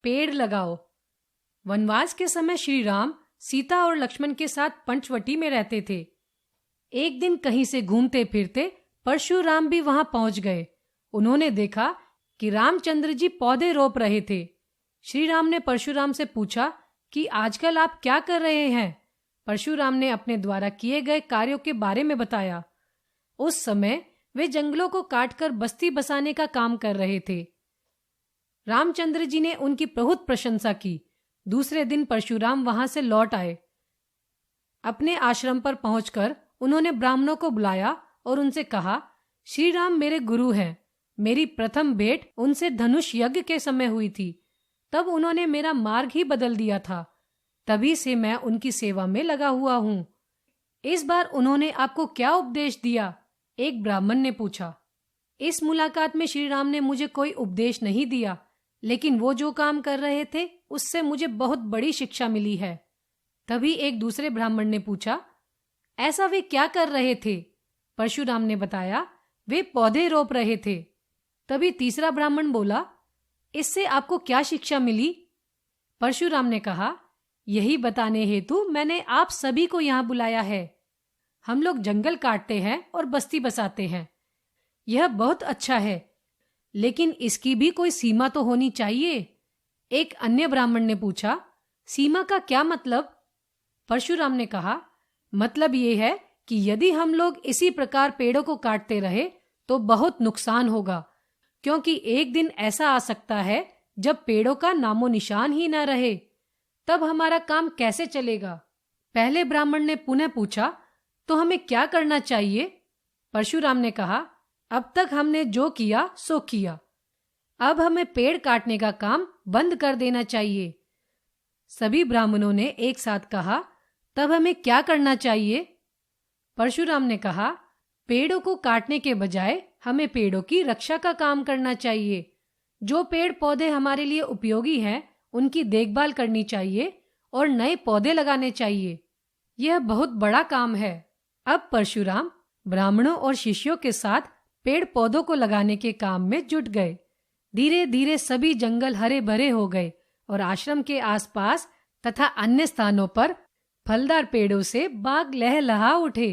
पेड़ लगाओ। वनवास के समय श्री राम सीता और लक्ष्मण के साथ पंचवटी में रहते थे। एक दिन कहीं से घूमते फिरते परशुराम भी वहां पहुंच गए। उन्होंने देखा कि रामचंद्र जी पौधे रोप रहे थे। श्री राम ने परशुराम से पूछा कि आजकल आप क्या कर रहे हैं। परशुराम ने अपने द्वारा किए गए कार्यों के बारे में बताया। उस समय वे जंगलों को काटकर बस्ती बसाने का काम कर रहे थे। रामचंद्र जी ने उनकी बहुत प्रशंसा की। दूसरे दिन परशुराम वहां से लौट आए। अपने आश्रम पर पहुंचकर उन्होंने ब्राह्मणों को बुलाया और उनसे कहा, श्री राम मेरे गुरु हैं। मेरी प्रथम भेंट उनसे धनुष यज्ञ के समय हुई थी। तब उन्होंने मेरा मार्ग ही बदल दिया था। तभी से मैं उनकी सेवा में लगा हुआ हूं। इस बार उन्होंने आपको क्या उपदेश दिया? एक ब्राह्मण ने पूछा। इस मुलाकात में श्री राम ने मुझे कोई उपदेश नहीं दिया, लेकिन वो जो काम कर रहे थे उससे मुझे बहुत बड़ी शिक्षा मिली है। तभी एक दूसरे ब्राह्मण ने पूछा, ऐसा वे क्या कर रहे थे? परशुराम ने बताया, वे पौधे रोप रहे थे। तभी तीसरा ब्राह्मण बोला, इससे आपको क्या शिक्षा मिली? परशुराम ने कहा, यही बताने हेतु मैंने आप सभी को यहाँ बुलाया है। हम लोग जंगल काटते हैं और बस्ती बसाते हैं। यह बहुत अच्छा है, लेकिन इसकी भी कोई सीमा तो होनी चाहिए। एक अन्य ब्राह्मण ने पूछा, सीमा का क्या मतलब? परशुराम ने कहा, मतलब ये है कि यदि हम लोग इसी प्रकार पेड़ों को काटते रहे तो बहुत नुकसान होगा, क्योंकि एक दिन ऐसा आ सकता है जब पेड़ों का नामो निशान ही न रहे। तब हमारा काम कैसे चलेगा? पहले ब्राह्मण ने पुनः पूछा, तो हमें क्या करना चाहिए? परशुराम ने कहा, अब तक हमने जो किया सो किया। अब हमें पेड़ काटने का काम बंद कर देना चाहिए। सभी ब्राह्मणों ने एक साथ कहा, तब हमें क्या करना चाहिए? परशुराम ने कहा, पेड़ों को काटने के बजाय हमें पेड़ों की रक्षा का काम करना चाहिए। जो पेड़ पौधे हमारे लिए उपयोगी हैं उनकी देखभाल करनी चाहिए और नए पौधे लगाने चाहिए। यह बहुत बड़ा काम है। अब परशुराम ब्राह्मणों और शिष्यों के साथ पेड़ पौधों को लगाने के काम में जुट गए। धीरे धीरे सभी जंगल हरे भरे हो गए और आश्रम के आसपास तथा अन्य स्थानों पर फलदार पेड़ों से बाग लहलहा उठे।